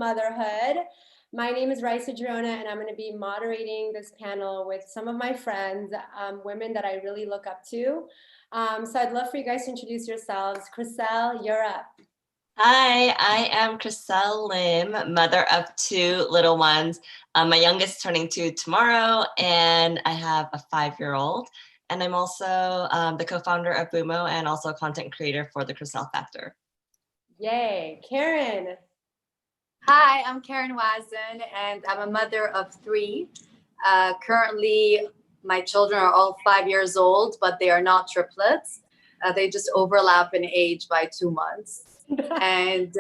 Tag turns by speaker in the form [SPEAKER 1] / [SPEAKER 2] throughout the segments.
[SPEAKER 1] Motherhood. My name is Raissa Gerona, and I'm going to be moderating this panel with some of my friends, women that I really look up to. So I'd love for you guys to introduce yourselves. Chriselle, you're up.
[SPEAKER 2] Hi, I am Chriselle Lim, mother of two little ones. My youngest is turning 2 tomorrow, and I have a 5-year-old. And I'm also the co-founder of Bumo and also a content creator for the Chriselle Factor.
[SPEAKER 1] Yay. Karen.
[SPEAKER 3] Hi, I'm Karen Wazen, and I'm a mother of 3. Currently, my children are all 5 years old, but they are not triplets. They just overlap in age by 2 months. And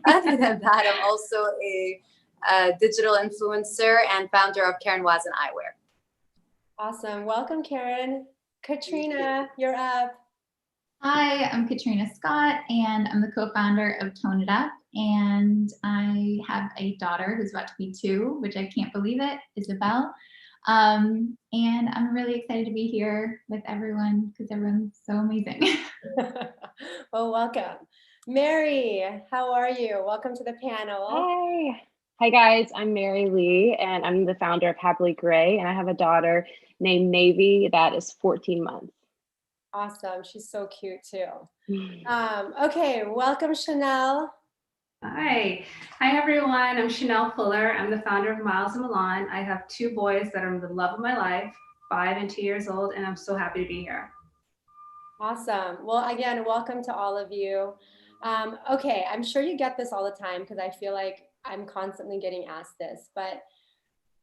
[SPEAKER 3] other than that, I'm also a digital influencer and founder of Karen Wazen Eyewear.
[SPEAKER 1] Awesome. Welcome, Karen. Katrina, you're up.
[SPEAKER 4] Hi, I'm Katrina Scott, and I'm the co-founder of Tone It Up, and I have a daughter who's about to be 2, which I can't believe it, Isabel. And I'm really excited to be here with everyone because everyone's so amazing.
[SPEAKER 1] Well, welcome. Mary, how are you? Welcome to the panel.
[SPEAKER 5] Hi. Hi guys, I'm Mary Lee, and I'm the founder of Happily Gray, and I have a daughter named Navy that is 14 months.
[SPEAKER 1] Awesome. She's so cute too. Okay, welcome, Shennel.
[SPEAKER 6] Hi everyone. I'm Shennel Fulller. I'm the founder of Miles and Milan. I have 2 boys that are the love of my life, 5 and 2 years old, and I'm so happy to be here.
[SPEAKER 1] Awesome. Well, again, welcome to all of you. Okay, I'm sure you get this all the time because I feel like I'm constantly getting asked this, but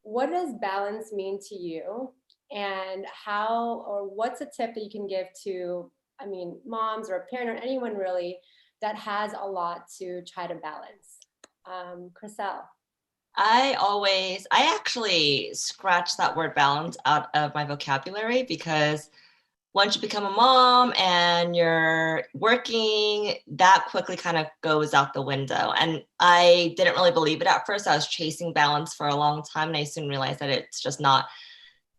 [SPEAKER 1] what does balance mean to you? And how, or what's a tip that you can give to, moms or a parent or anyone really that has a lot to try to balance? Chriselle.
[SPEAKER 2] I actually scratch that word balance out of my vocabulary because once you become a mom and you're working, that quickly kind of goes out the window. And I didn't really believe it at first. I was chasing balance for a long time, and I soon realized that it's just not,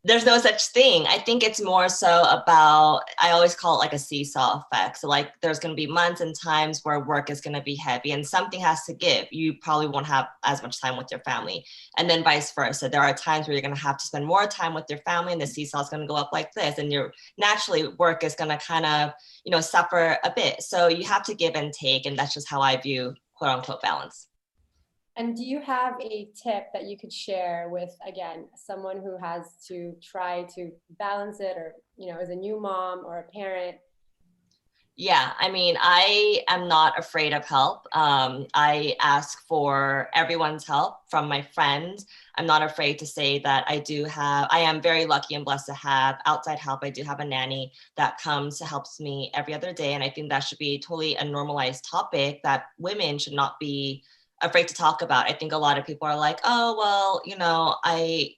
[SPEAKER 2] there's no such thing. I think it's more so about, I always call it like a seesaw effect. So like there's going to be months and times where work is going to be heavy and something has to give. You probably won't have as much time with your family. And then vice versa. There are times where you're going to have to spend more time with your family and the seesaw is going to go up like this. And your naturally work is going to kind of, suffer a bit. So you have to give and take. And that's just how I view quote unquote balance.
[SPEAKER 1] And do you have a tip that you could share with, again, someone who has to try to balance it or, is a new mom or a parent?
[SPEAKER 2] Yeah, I am not afraid of help. I ask for everyone's help from my friends. I'm not afraid to say that I am very lucky and blessed to have outside help. I do have a nanny that comes to helps me every other day. And I think that should be totally a normalized topic that women should not be afraid to talk about. I think a lot of people are like, oh, well, I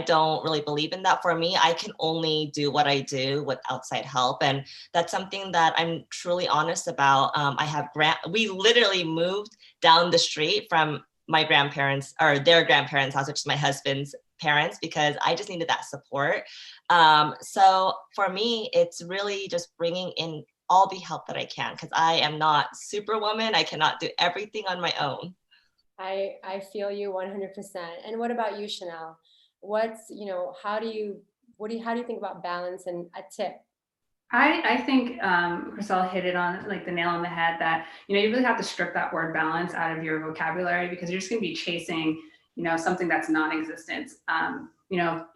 [SPEAKER 2] don't really believe in that. For me, I can only do what I do with outside help. And that's something that I'm truly honest about. We literally moved down the street from my grandparents or their grandparents' house, which is my husband's parents, because I just needed that support. So for me, it's really just bringing in all the help that I can, because I am not superwoman. I cannot do everything on my own.
[SPEAKER 1] I feel you 100%. And what about you, Shennel? How do you think about balance and a tip?
[SPEAKER 6] I think Chriselle hit it on like the nail on the head that, you really have to strip that word balance out of your vocabulary because you're just going to be chasing, something that's non-existent.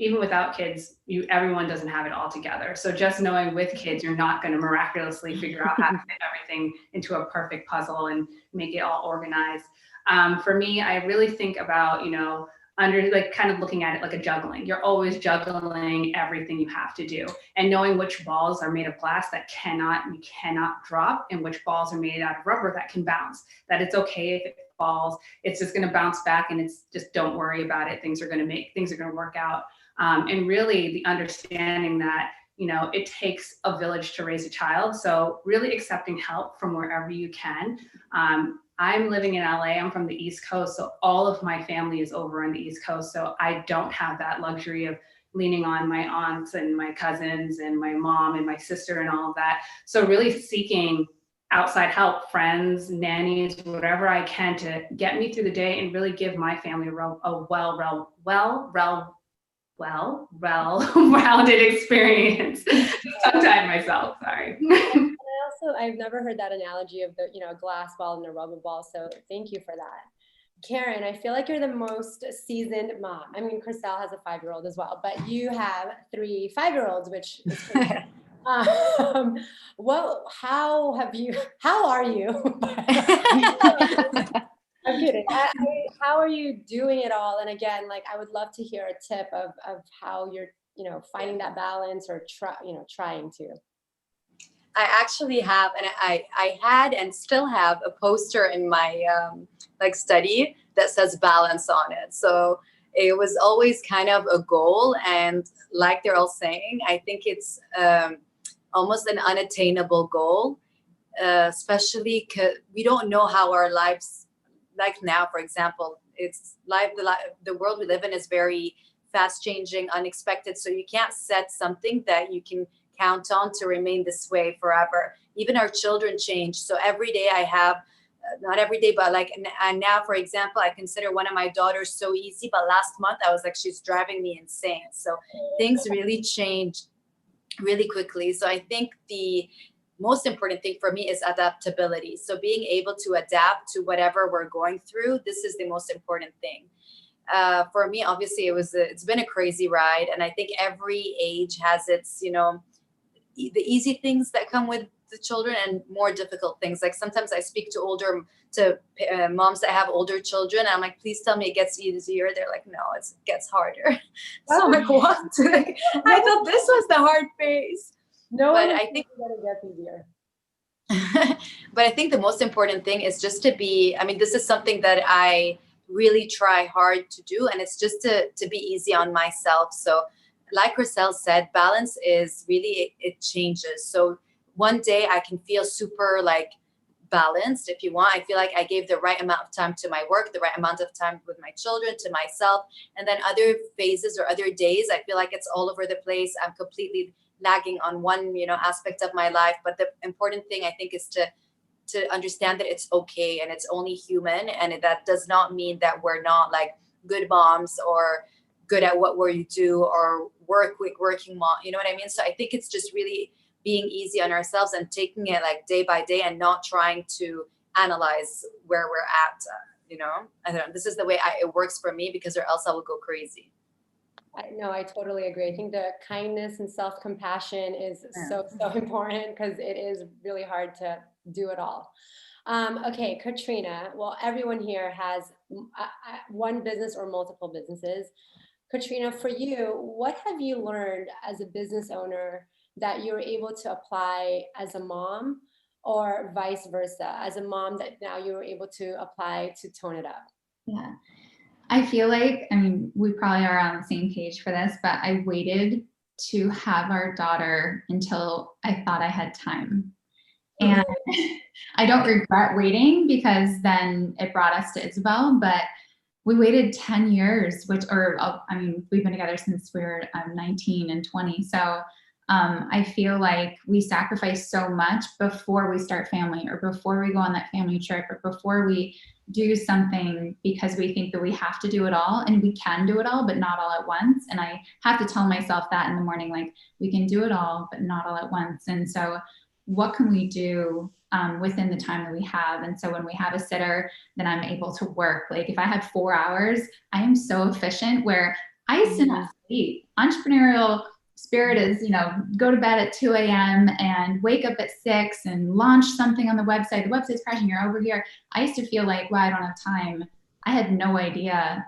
[SPEAKER 6] Even without kids, everyone doesn't have it all together. So just knowing with kids, you're not going to miraculously figure out how to fit everything into a perfect puzzle and make it all organized. For me, I really think about, kind of looking at it like a juggling. You're always juggling everything you have to do and knowing which balls are made of glass that you cannot drop and which balls are made out of rubber that can bounce, that it's okay if it falls, it's just going to bounce back and it's just, don't worry about it. Things are going to work out. And really the understanding that, it takes a village to raise a child. So really accepting help from wherever you can. I'm living in LA, I'm from the East Coast, so all of my family is over on the East Coast. So I don't have that luxury of leaning on my aunts and my cousins and my mom and my sister and all of that. So really seeking outside help, friends, nannies, whatever I can to get me through the day and really give my family a well-rounded experience. Tongue-tied myself, sorry.
[SPEAKER 1] I've never heard that analogy of the, a glass ball and a rubber ball. So thank you for that. Karen, I feel like you're the most seasoned mom. I mean, Chriselle has a 5-year-old as well, but you have 3 5-year-olds, which is pretty well, how are you? I'm kidding. How are you doing it all? And again, like, I would love to hear a tip of how you're, finding that balance or trying to.
[SPEAKER 3] I actually have, and I had and still have a poster in my study that says balance on it. So it was always kind of a goal. And like they're all saying, I think it's almost an unattainable goal, especially because we don't know how our lives, like now, for example, it's the world we live in is very fast changing, unexpected. So you can't set something that you can count on to remain this way forever. Even our children change. So every day I have, not every day, but and now, for example, I consider one of my daughters so easy, but last month I was like, she's driving me insane. So things really change really quickly. So I think the most important thing for me is adaptability. So being able to adapt to whatever we're going through, this is the most important thing. For me, obviously, it's been a crazy ride. And I think every age has its, the easy things that come with the children and more difficult things. Like sometimes I speak to moms that have older children. And I'm like, please tell me it gets easier. They're like, no, it gets harder. So I'm like, what? I thought this was the hard phase.
[SPEAKER 1] No,
[SPEAKER 3] but I think
[SPEAKER 1] that it gets easier.
[SPEAKER 3] But I think the most important thing is just to be, this is something that I really try hard to do. And it's just to be easy on myself. So like Chriselle said, balance is really, it changes. So one day I can feel super balanced. If you want, I feel like I gave the right amount of time to my work, the right amount of time with my children, to myself. And then other phases or other days, I feel like it's all over the place. I'm completely lagging on one, aspect of my life. But the important thing, I think, is to understand that it's okay and it's only human. And that does not mean that we're not good moms or good at what we do or working mom. You know what I mean? So I think it's just really being easy on ourselves and taking it day by day and not trying to analyze where we're at. I don't know. This is the way it works for me, because or else I will go crazy.
[SPEAKER 1] I totally agree. I think the kindness and self-compassion is so important, because it is really hard to do it all. Okay, Katrina, well, everyone here has one business or multiple businesses. Katrina, for you, what have you learned as a business owner that you're able to apply as a mom, or vice versa, as a mom that now you're able to apply to Tone It Up?
[SPEAKER 4] Yeah. I feel like, we probably are on the same page for this, but I waited to have our daughter until I thought I had time. And I don't regret waiting, because then it brought us to Isabel, but we waited 10 years, we've been together since we were 19 and 20. So I feel like we sacrifice so much before we start family, or before we go on that family trip, or before we do something, because we think that we have to do it all, and we can do it all, but not all at once. And I have to tell myself that in the morning, we can do it all, but not all at once. And so what can we do within the time that we have? And so when we have a sitter, then I'm able to work. If I had 4 hours, I am so efficient, where I sit up late. Entrepreneurial spirit is, go to bed at 2 a.m. and wake up at 6 and launch something on the website. The website's crashing, you're over here. I used to feel like, well, I don't have time. I had no idea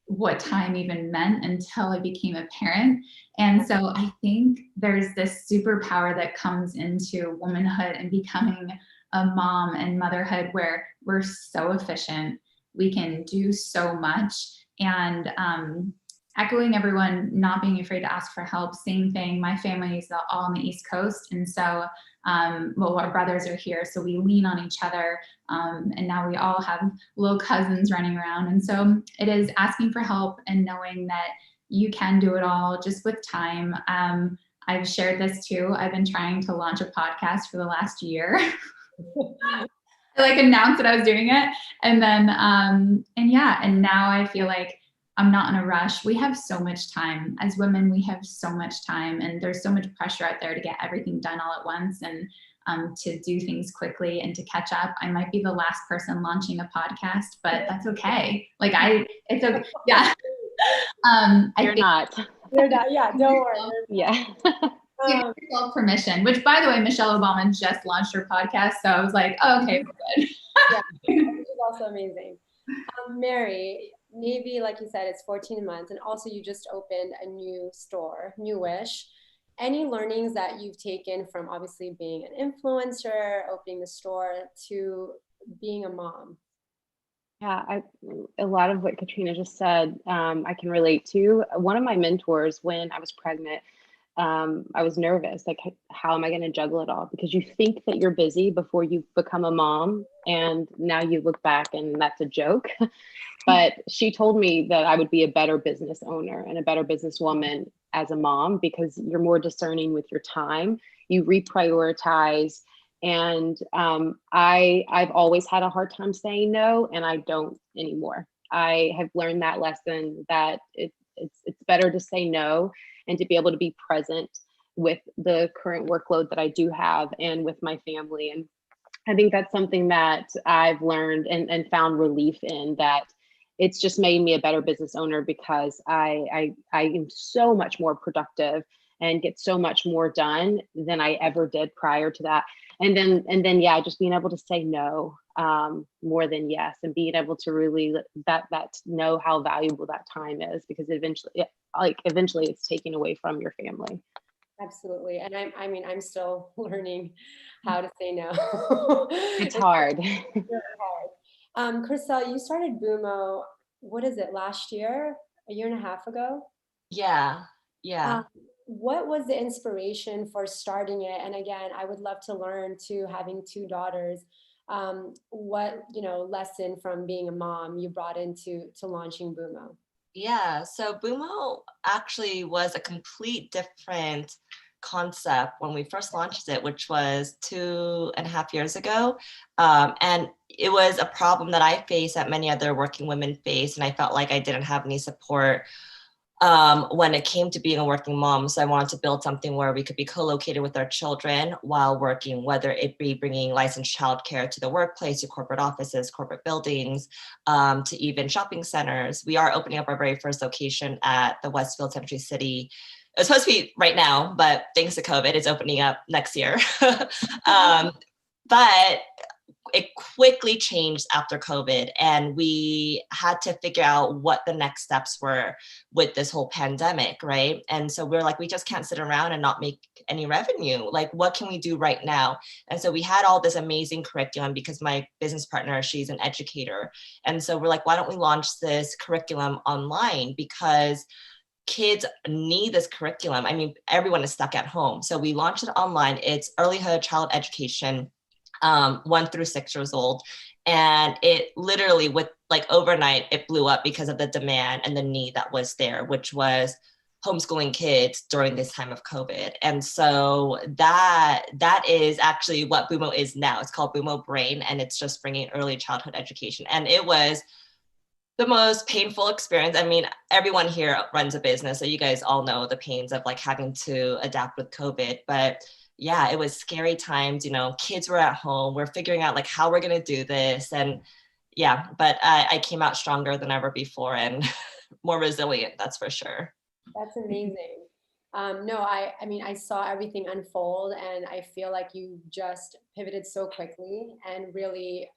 [SPEAKER 4] what time even meant until I became a parent. And so I think there's this superpower that comes into womanhood and becoming a mom and motherhood, where we're so efficient. We can do so much. And echoing everyone not being afraid to ask for help, same thing. My family is all on the East Coast. And so, our brothers are here, so we lean on each other. And now we all have little cousins running around. And so it is asking for help and knowing that you can do it all just with time. I've shared this too. I've been trying to launch a podcast for the last year. I like announced that I was doing it. And then, and now I feel like I'm not in a rush. We have so much time as women. We have so much time, and there's so much pressure out there to get everything done all at once and to do things quickly and to catch up. I might be the last person launching a podcast, but that's okay. Like it's okay. Yeah.
[SPEAKER 5] You're not.
[SPEAKER 1] You're not. Yeah, don't worry.
[SPEAKER 5] Yeah.
[SPEAKER 4] Give yourself permission, which by the way, Michelle Obama just launched her podcast. So I was like, oh, okay, we're good.
[SPEAKER 1] Yeah, which is also amazing. Mary, Navy, like you said, it's 14 months. And also you just opened a new store, newish. Any learnings that you've taken from obviously being an influencer, opening the store, to being a mom?
[SPEAKER 5] Yeah, a lot of what Katrina just said, I can relate to. One of my mentors, when I was pregnant, I was nervous, like, how am I going to juggle it all? Because you think that you're busy before you become a mom, and now you look back and that's a joke. But she told me that I would be a better business owner and a better businesswoman as a mom, because you're more discerning with your time, you reprioritize. And I've always had a hard time saying no, and I don't anymore. I have learned that lesson, that it's better to say no and to be able to be present with the current workload that I do have and with my family. And I think that's something that I've learned and found relief in, that it's just made me a better business owner, because I am so much more productive and get so much more done than I ever did prior to that. And then, yeah, just being able to say no more than yes, and being able to really that know how valuable that time is, because eventually it's taken away from your family.
[SPEAKER 1] Absolutely. And I'm still learning how to say no.
[SPEAKER 5] It's hard.
[SPEAKER 1] Really hard. Chriselle, you started Bumo, what is it, last year, a year and a half ago?
[SPEAKER 2] Yeah.
[SPEAKER 1] What was the inspiration for starting it? And again, I would love to learn too, having two daughters, what, lesson from being a mom you brought into launching Bumo?
[SPEAKER 2] Yeah, so Bumo actually was a complete different concept when we first launched it, which was 2.5 years ago. And it was a problem that I faced, that many other working women face, and I felt like I didn't have any support when it came to being a working mom. So I wanted to build something where we could be co-located with our children while working, whether it be bringing licensed childcare to the workplace, to corporate offices, corporate buildings, to even shopping centers. We are opening up our very first location at the Westfield Century City. It's supposed to be right now, but thanks to COVID, it's opening up next year. But it quickly changed after COVID, and we had to figure out what the next steps were with this whole pandemic, right? And so we're like, we just can't sit around and not make any revenue. Like, what can we do right now? And so we had all this amazing curriculum, because my business partner, she's an educator. And so we're like, why don't we launch this curriculum online? Because kids need this curriculum. I mean, everyone is stuck at home. So we launched it online. It's earlyhood child education, 1 through 6 years old. And it literally, with like overnight, it blew up because of the demand and the need that was there, which was homeschooling kids during this time of COVID. And so that is actually what Bumo is now. It's called Bumo Brain, and it's just bringing early childhood education. And it was the most painful experience. I mean, everyone here runs a business, so you guys all know the pains of like having to adapt with COVID. But yeah, it was scary times, kids were at home, we're figuring out like how we're going to do this. And yeah, but I came out stronger than ever before, and more resilient, that's for sure.
[SPEAKER 1] That's amazing. No, I saw everything unfold, and I feel like you just pivoted so quickly and really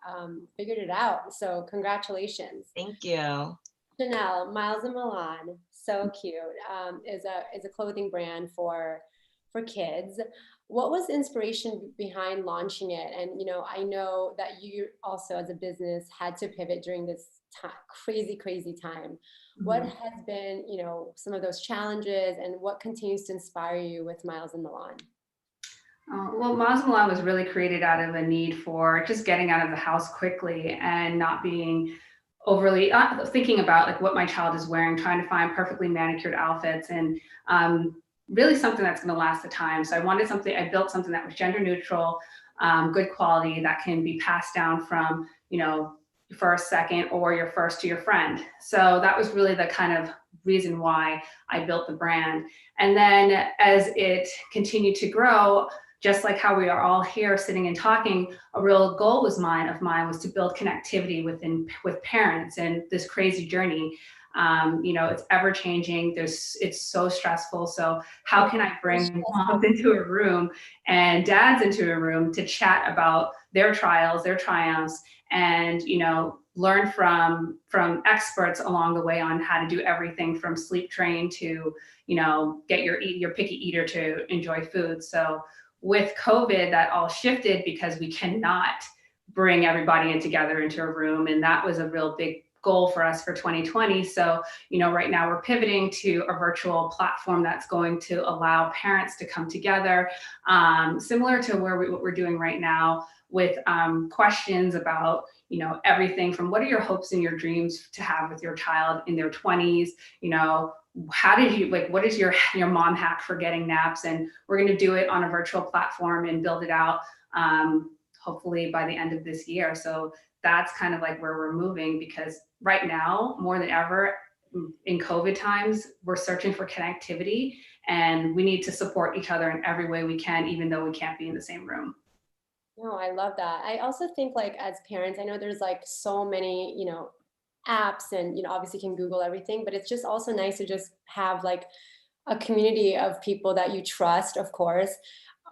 [SPEAKER 1] figured it out. So congratulations.
[SPEAKER 2] Thank you.
[SPEAKER 1] Shennel, Miles and Milan, so cute, is a clothing brand for kids. What was the inspiration behind launching it? And I know that you also, as a business, had to pivot during this crazy time. Mm-hmm. What has been, some of those challenges, and what continues to inspire you with Miles and Milan?
[SPEAKER 6] Well, Miles and Milan was really created out of a need for just getting out of the house quickly and not being overly thinking about like what my child is wearing, trying to find perfectly manicured outfits, and really something that's going to last the time. So I built something that was gender neutral, good quality that can be passed down from, first, second, or your first to your friend. So that was really the kind of reason why I built the brand. And then as it continued to grow, just like how we are all here sitting and talking, a real goal of mine was to build connectivity with parents and this crazy journey. It's ever changing. It's so stressful. So how can I bring moms into a room and dads into a room to chat about their trials, their triumphs, and, learn from experts along the way on how to do everything from sleep train to, get your picky eater to enjoy food. So with COVID, that all shifted because we cannot bring everybody in together into a room. And that was a real big goal for us for 2020. So, right now we're pivoting to a virtual platform that's going to allow parents to come together, similar to what we're doing right now with questions about, everything from what are your hopes and your dreams to have with your child in their 20s, how did you, what is your mom hack for getting naps? And we're going to do it on a virtual platform and build it out, hopefully by the end of this year. So that's kind of like where we're moving, because right now, more than ever in COVID times, we're searching for connectivity, and we need to support each other in every way we can, even though we can't be in the same room.
[SPEAKER 1] No, I love that. I also think, like, as parents, I know there's like so many, apps, and, obviously you can Google everything, but it's just also nice to just have like a community of people that you trust, of course,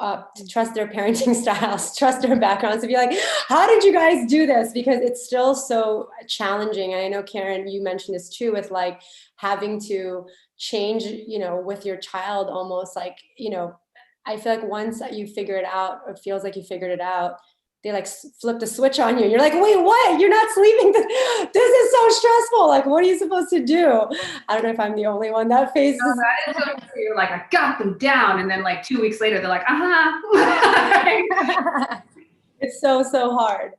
[SPEAKER 1] to trust their parenting styles, trust their backgrounds, to be like, how did you guys do this? Because it's still so challenging. And I know, Karen, you mentioned this too, with like having to change, with your child, almost like, I feel like once that you figure it out, or feels like you figured it out, they like flip the switch on you. You're like, wait, what? You're not sleeping. This is so stressful. Like, what are you supposed to do? I don't know if I'm the only one that faces.
[SPEAKER 6] No, that is so true. You're like, I got them down. And then like 2 weeks later, they're like, uh-huh.
[SPEAKER 1] It's so hard.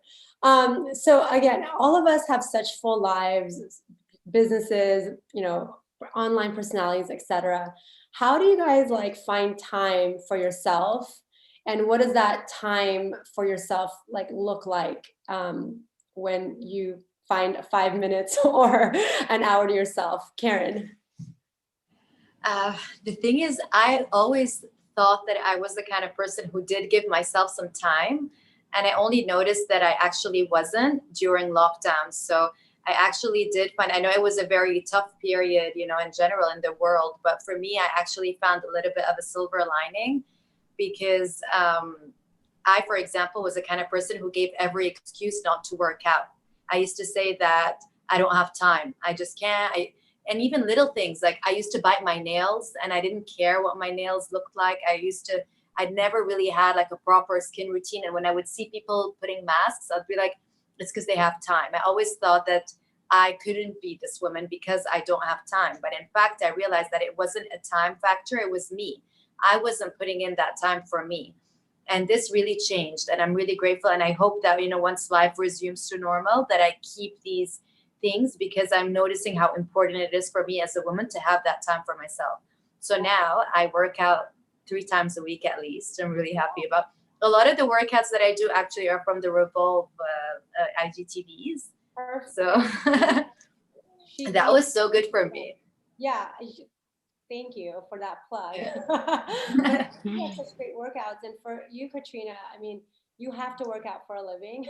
[SPEAKER 1] So again, all of us have such full lives, businesses, online personalities, etc. How do you guys like find time for yourself? And what does that time for yourself like look like when you find 5 minutes or an hour to yourself? Karen.
[SPEAKER 3] The thing is, I always thought that I was the kind of person who did give myself some time. And I only noticed that I actually wasn't during lockdown. So I actually did find, I know it was a very tough period, in general in the world, but for me, I actually found a little bit of a silver lining, because I, for example, was the kind of person who gave every excuse not to work out. I used to say that I don't have time. I just can't. And even little things, like I used to bite my nails and I didn't care what my nails looked like. I'd never really had like a proper skin routine. And when I would see people putting masks, I'd be like, it's because they have time. I always thought that I couldn't be this woman because I don't have time. But in fact, I realized that it wasn't a time factor. It was me. I wasn't putting in that time for me. And this really changed. And I'm really grateful. And I hope that, once life resumes to normal, that I keep these things, because I'm noticing how important it is for me as a woman to have that time for myself. So now I work out 3 times a week at least. I'm really happy about a lot of the workouts that I do actually are from the Revolve IGTVs. So that was so good for me.
[SPEAKER 1] Yeah. Thank you for that plug.
[SPEAKER 3] Yeah.
[SPEAKER 1] You have such great workouts. And for you, Katrina, I mean, you have to work out for a living.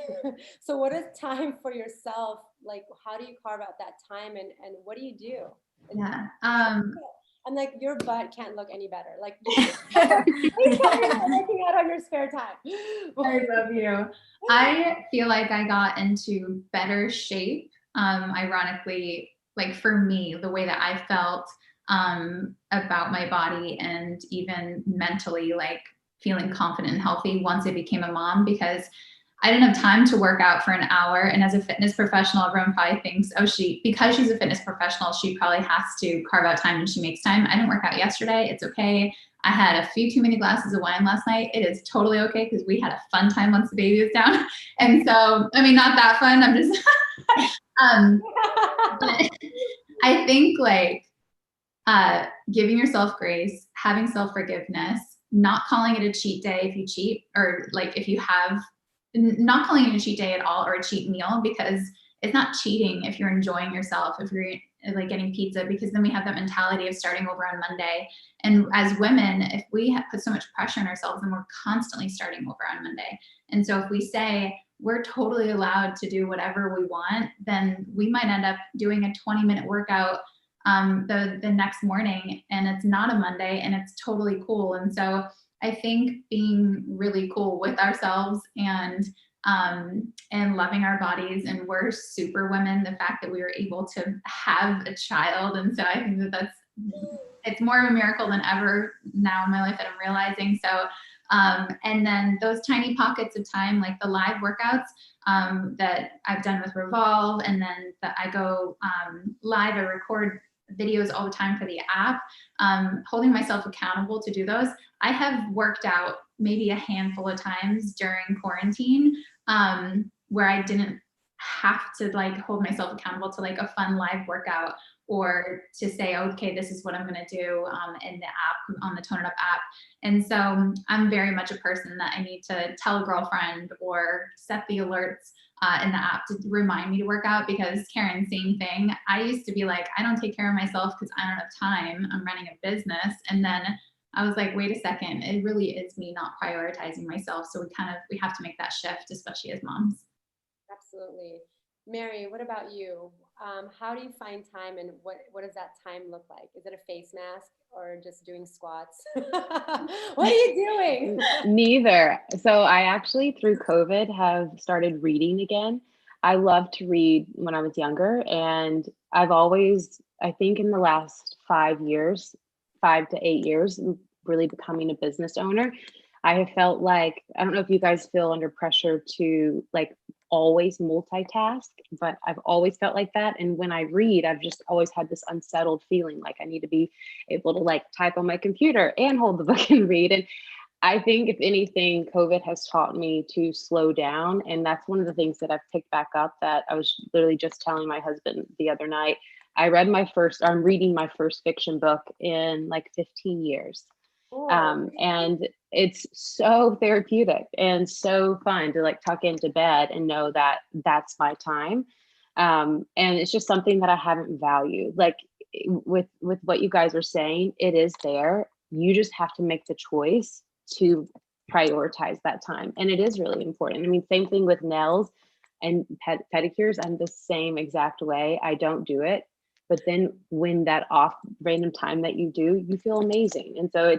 [SPEAKER 1] So what is time for yourself? Like, how do you carve out that time, and what do you do?
[SPEAKER 4] Yeah.
[SPEAKER 1] I'm like, your butt can't look any better. Like, please tell me you're working out on your spare time.
[SPEAKER 4] I love you. I feel like I got into better shape. Ironically, like for me, the way that I felt about my body, and even mentally, like feeling confident and healthy once I became a mom, because I didn't have time to work out for an hour. And as a fitness professional, everyone probably thinks, oh, because she's a fitness professional, she probably has to carve out time, and she makes time. I didn't work out yesterday. It's okay. I had a few too many glasses of wine last night. It is totally okay, because we had a fun time once the baby was down. And so, I mean, not that fun. I'm just, I think like giving yourself grace, having self-forgiveness, not calling it a cheat day if you cheat, or like if you have, not calling it a cheat day at all or a cheat meal, because it's not cheating if you're enjoying yourself, if you're like getting pizza, because then we have that mentality of starting over on Monday. And as women, if we put so much pressure on ourselves, then we're constantly starting over on Monday. And so if we say we're totally allowed to do whatever we want, then we might end up doing a 20-minute workout the next morning, and it's not a Monday, and it's totally cool. And so I think being really cool with ourselves and loving our bodies, and we're super women, the fact that we were able to have a child. And so I think that it's more of a miracle than ever now in my life that I'm realizing. So, and then those tiny pockets of time, like the live workouts that I've done with Revolve, and then that I go live, I record videos all the time for the app, holding myself accountable to do those. I have worked out maybe a handful of times during quarantine where I didn't have to like hold myself accountable to like a fun live workout, or to say, okay, this is what I'm going to do in the app, on the Tone It Up app. And so I'm very much a person that I need to tell a girlfriend or set the alerts in the app to remind me to work out, because Karen, same thing. I used to be like, I don't take care of myself because I don't have time. I'm running a business. And then I was like, wait a second, it really is me not prioritizing myself. So we have to make that shift, especially as moms.
[SPEAKER 1] Absolutely. Mary, what about you? How do you find time, and what does that time look like? Is it a face mask or just doing squats? What are you doing?
[SPEAKER 5] Neither. So I actually, through COVID, have started reading again. I loved to read when I was younger, and I've always, I think in the last 5 years, 5 to 8 years, really becoming a business owner, I have felt like, I don't know if you guys feel under pressure to like always multitask, but I've always felt like that. And when I read, I've just always had this unsettled feeling like I need to be able to like type on my computer and hold the book and read. And I think if anything, COVID has taught me to slow down. And that's one of the things that I've picked back up, that I was literally just telling my husband the other night. I'm reading my first fiction book in like 15 years. And it's so therapeutic and so fun to like tuck into bed and know that that's my time. And it's just something that I haven't valued. Like with what you guys are saying, it is there. You just have to make the choice to prioritize that time. And it is really important. I mean, same thing with nails and pedicures. I'm the same exact way. I don't do it. But then when that off random time that you do, you feel amazing. And so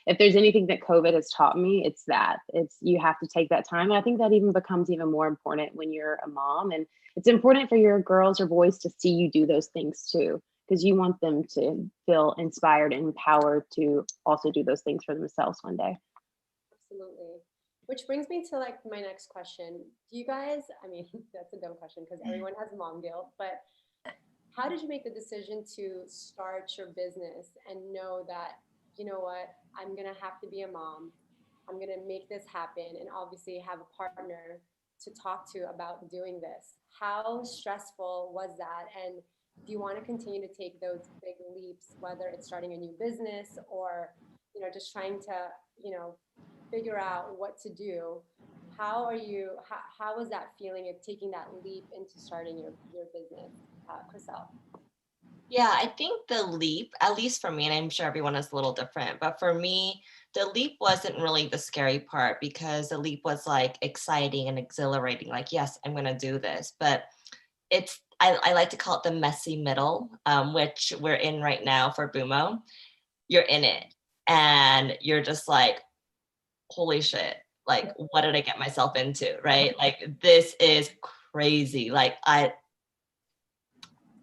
[SPEAKER 5] if there's anything that COVID has taught me, it's that. You have to take that time. And I think that even becomes even more important when you're a mom. And it's important for your girls or boys to see you do those things too, because you want them to feel inspired and empowered to also do those things for themselves one day.
[SPEAKER 1] Absolutely. Which brings me to like my next question. Do you guys, I mean, that's a dumb question because everyone has mom guilt, but how did you make the decision to start your business and know that, you know what, I'm going to have to be a mom. I'm going to make this happen, and obviously have a partner to talk to about doing this. How stressful was that? And do you want to continue to take those big leaps, whether it's starting a new business or, just trying to, figure out what to do? How was that feeling of taking that leap into starting your business, Chriselle?
[SPEAKER 2] Yeah, I think the leap, at least for me, and I'm sure everyone is a little different, but for me, the leap wasn't really the scary part, because the leap was like exciting and exhilarating. Like, yes, I'm going to do this. But I like to call it the messy middle, which we're in right now for Bumo. You're in it and you're just like, holy shit, like, what did I get myself into? Right? Like, this is crazy. Like,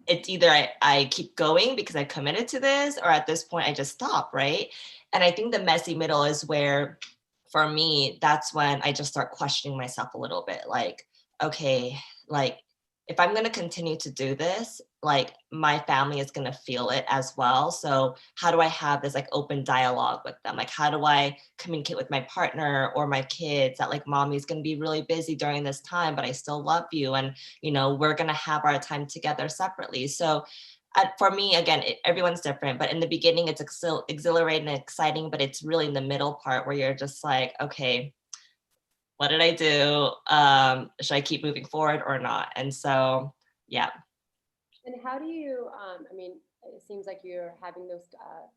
[SPEAKER 2] it's either I keep going because I committed to this, or at this point I just stop, right? And I think the messy middle is where, for me, that's when I just start questioning myself a little bit. Like, okay, like, if I'm going to continue to do this, like, my family is going to feel it as well. So how do I have this like open dialogue with them? Like, how do I communicate with my partner or my kids that like, mommy's going to be really busy during this time, but I still love you. And, we're going to have our time together separately. So for me, again, everyone's different, but in the beginning, it's exhilarating and exciting, but it's really in the middle part where you're just like, okay, what did I do? Should I keep moving forward or not? And so, yeah.
[SPEAKER 1] And how do you, I mean, it seems like you're having those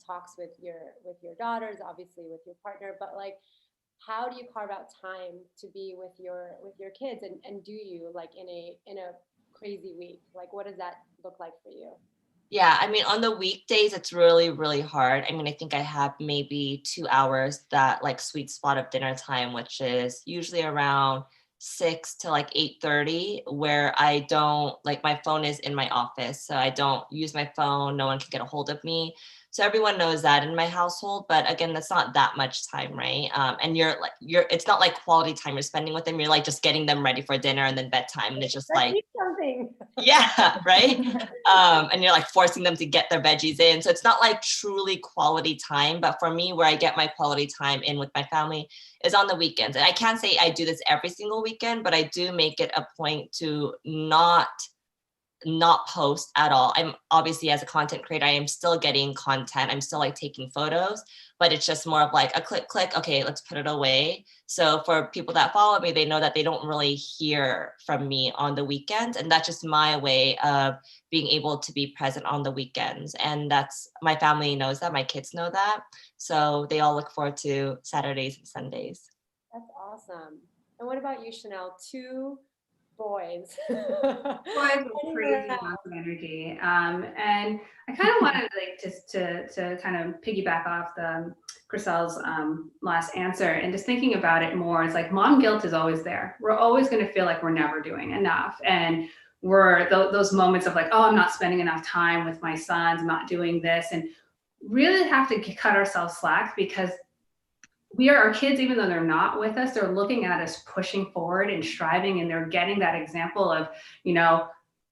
[SPEAKER 1] talks with your daughters, obviously with your partner, but like, how do you carve out time to be with your kids? And do you, like, in a crazy week? Like, what does that look like for you?
[SPEAKER 2] Yeah, I mean, on the weekdays, it's really, really hard. I mean, I think I have maybe 2 hours, that like sweet spot of dinner time, which is usually around 6 to like 8:30, where I don't, like, my phone is in my office. So I don't use my phone. No one can get a hold of me. So everyone knows that in my household. But again, that's not that much time, right? And it's not like quality time you're spending with them. You're like just getting them ready for dinner and then bedtime. And it's just
[SPEAKER 1] Let's
[SPEAKER 2] like,
[SPEAKER 1] eat something.
[SPEAKER 2] yeah, right. And you're like forcing them to get their veggies in. So it's not like truly quality time. But for me, where I get my quality time in with my family is on the weekends. And I can't say I do this every single weekend, but I do make it a point to not post at all. I'm obviously, as a content creator, I am still getting content. I'm still like taking photos, but it's just more of like a click. Okay, let's put it away. So for people that follow me, they know that they don't really hear from me on the weekends. And that's just my way of being able to be present on the weekends. And that's, my family knows that, my kids know that. So they all look forward to Saturdays and Sundays.
[SPEAKER 1] That's awesome. And what about you, Shennel? Two boys.
[SPEAKER 6] Boys with crazy amounts of energy. And I kind of wanted like just to kind of piggyback off the Chriselle's last answer, and just thinking about it more, it's like mom guilt is always there. We're always going to feel like we're never doing enough. And we're those moments of like, oh, I'm not spending enough time with my sons, I'm not doing this. And really have to cut ourselves slack, because we are our kids, even though they're not with us, they're looking at us pushing forward and striving, and they're getting that example of, you know,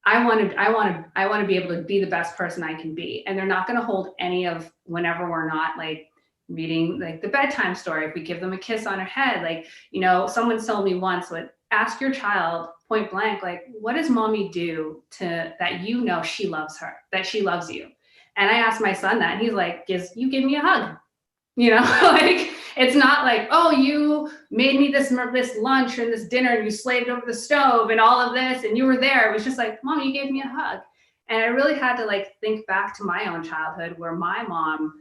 [SPEAKER 6] I want to be able to be the best person I can be. And they're not going to hold any of whenever we're not like reading like the bedtime story. If we give them a kiss on her head, like, you know, someone told me once, ask your child point blank, like, what does mommy do to that, you know, she loves her, that she loves you? And I asked my son that, and he's like, you give me a hug. You know, like, it's not like, oh, you made me this lunch and this dinner and you slaved over the stove and all of this and you were there. It was just like, mom, you gave me a hug. And I really had to like think back to my own childhood, where my mom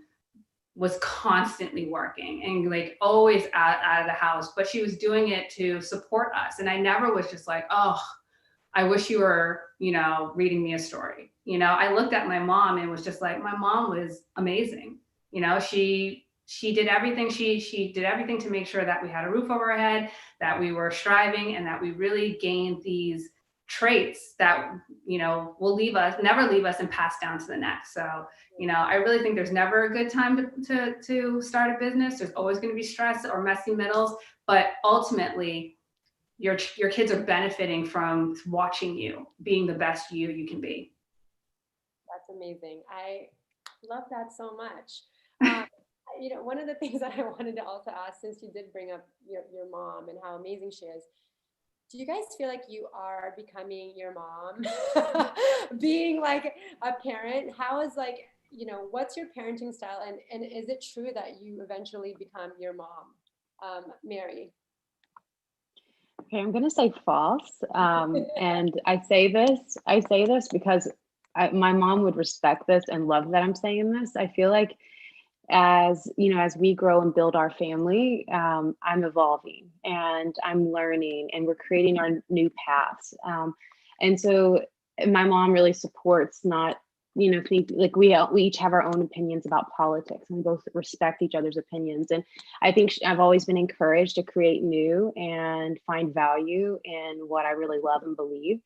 [SPEAKER 6] was constantly working and like always out of the house, but she was doing it to support us. And I never was just like, oh, I wish you were, you know, reading me a story. You know, I looked at my mom and was just like, my mom was amazing. You know, she did everything. She did everything to make sure that we had a roof over our head, that we were striving, and that we really gained these traits that, you know, will never leave us and pass down to the next. So, you know, I really think there's never a good time to start a business. There's always going to be stress or messy middles, but ultimately your kids are benefiting from watching you being the best you can be.
[SPEAKER 1] That's amazing. I love that so much. You know, one of the things that I wanted to also ask, since you did bring up your mom and how amazing she is, do you guys feel like you are becoming your mom? Being like a parent, how is, like, you know, what's your parenting style? And is it true that you eventually become your mom? Mary?
[SPEAKER 5] Okay, I'm going to say false. And I say this because my mom would respect this and love that I'm saying this. I feel like, as you know, as we grow and build our family, I'm evolving and I'm learning, and we're creating our new paths. And so my mom really supports, not, you know, like we each have our own opinions about politics, and we both respect each other's opinions. And I think I've always been encouraged to create new and find value in what I really love and believe.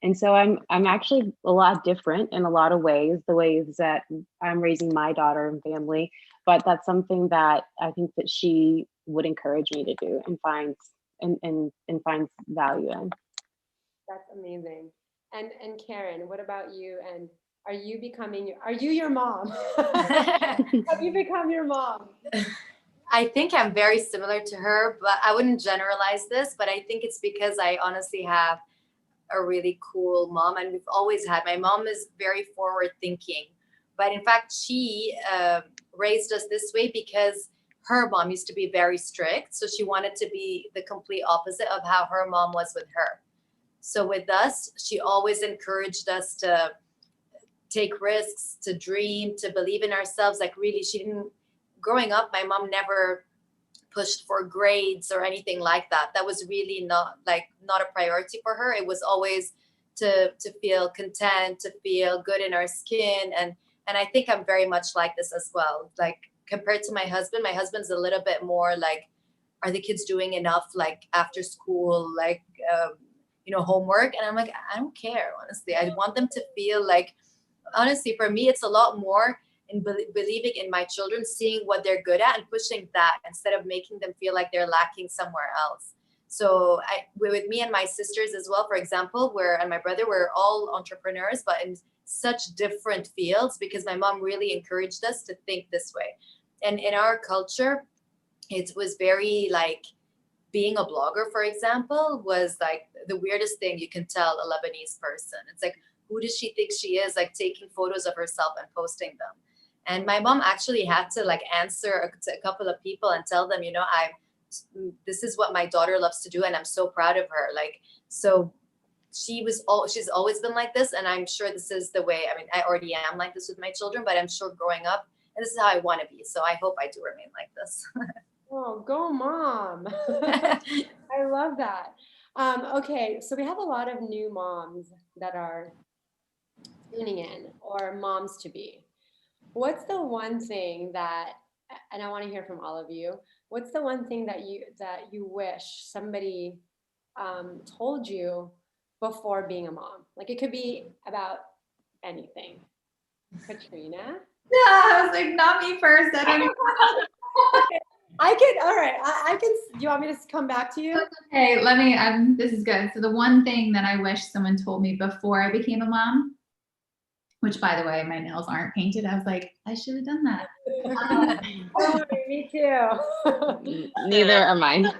[SPEAKER 5] And so I'm actually a lot different in a lot of ways, the ways that I'm raising my daughter and family, but that's something that I think that she would encourage me to do and finds value in.
[SPEAKER 1] That's amazing. And Karen, what about you? And are you your mom? Have you become your mom?
[SPEAKER 3] I think I'm very similar to her, but I wouldn't generalize this, but I think it's because I honestly have a really cool mom, and we've always had. My mom is very forward thinking, but in fact, she raised us this way because her mom used to be very strict. So she wanted to be the complete opposite of how her mom was with her. So with us, she always encouraged us to take risks, to dream, to believe in ourselves. Like really, she didn't, growing up, my mom never pushed for grades or anything like that. That was really not a priority for her. It was always to feel content, to feel good in our skin. And I think I'm very much like this as well. Like compared to my husband's a little bit more like, are the kids doing enough, like after school, like, homework? And I'm like, I don't care, honestly. I want them to feel like, honestly, for me, it's a lot more in believing in my children, seeing what they're good at and pushing that instead of making them feel like they're lacking somewhere else. So with me and my sisters as well, for example, and my brother, we're all entrepreneurs, but in such different fields because my mom really encouraged us to think this way. And in our culture, it was very like, being a blogger, for example, was like the weirdest thing you can tell a Lebanese person. It's like, who does she think she is, like taking photos of herself and posting them? And my mom actually had to like answer to a couple of people and tell them, this is what my daughter loves to do, and I'm so proud of her. Like, so she's always been like this, and I'm sure this is the way. I mean, I already am like this with my children, but I'm sure growing up, and this is how I want to be. So I hope I do remain like this.
[SPEAKER 1] Oh, go mom. I love that. Okay, so we have a lot of new moms that are tuning in, or moms to be. What's the one thing that, and I want to hear from all of you, what's the one thing that you wish somebody told you before being a mom? Like it could be about anything. Katrina?
[SPEAKER 4] Yeah, I was like, not me first. I don't know.
[SPEAKER 1] I can, all right. I can, do you want me to come back to you?
[SPEAKER 4] Okay, this is good. So the one thing that I wish someone told me before I became a mom, which by the way, my nails aren't painted. I was like, I should have done that.
[SPEAKER 1] Don't worry, me too.
[SPEAKER 5] Neither are mine.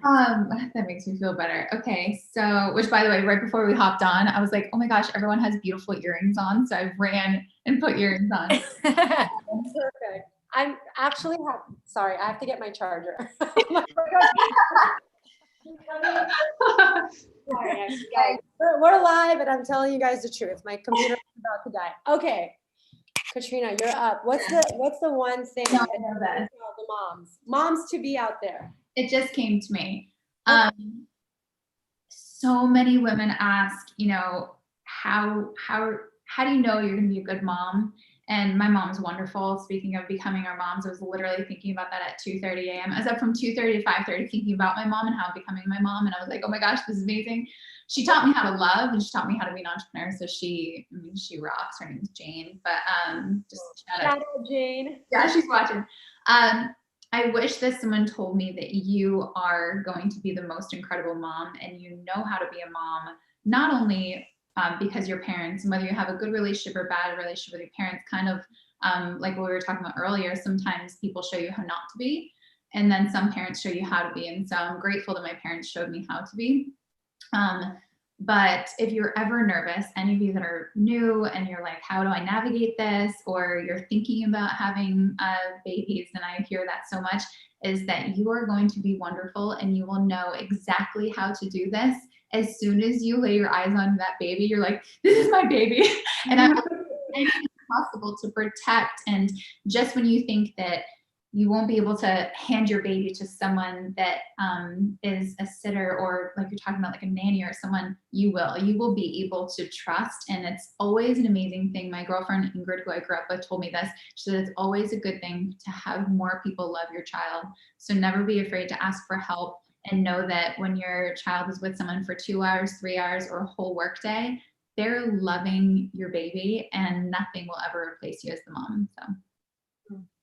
[SPEAKER 4] That makes me feel better. Okay, so, which by the way, right before we hopped on, I was like, oh my gosh, everyone has beautiful earrings on. So I ran and put earrings on.
[SPEAKER 1] Perfect. I'm actually, sorry, I have to get my charger. Sorry, guys, we're live and I'm telling you guys the truth. My computer is about to die. Okay, Katrina, you're up. What's the one thing that you tell the moms to be out there?
[SPEAKER 4] It just came to me. So many women ask, how do you know you're going to be a good mom? And my mom's wonderful. Speaking of becoming our moms, I was literally thinking about that at 2:30 a.m. I was up from 2:30 to 5:30 thinking about my mom and how I'm becoming my mom. And I was like, oh my gosh, this is amazing. She taught me how to love and she taught me how to be an entrepreneur. So she rocks. Her name's Jane. But just shout out Jane. Yeah, she's watching. I wish that someone told me that you are going to be the most incredible mom and you know how to be a mom, not only because your parents, and whether you have a good relationship or bad relationship with your parents, kind of like what we were talking about earlier, sometimes people show you how not to be, and then some parents show you how to be. And so I'm grateful that my parents showed me how to be. But if you're ever nervous, any of you that are new and you're like, how do I navigate this? Or you're thinking about having babies, and I hear that so much, is that you are going to be wonderful and you will know exactly how to do this. As soon as you lay your eyes on that baby, you're like, this is my baby. And I'm anything possible to protect. And just when you think that you won't be able to hand your baby to someone that is a sitter, or like you're talking about like a nanny or someone, you will be able to trust. And it's always an amazing thing. My girlfriend Ingrid, who I grew up with, told me this. She said, it's always a good thing to have more people love your child. So never be afraid to ask for help, and know that when your child is with someone for 2 hours, 3 hours, or a whole work day, they're loving your baby and nothing will ever replace you as the mom. So.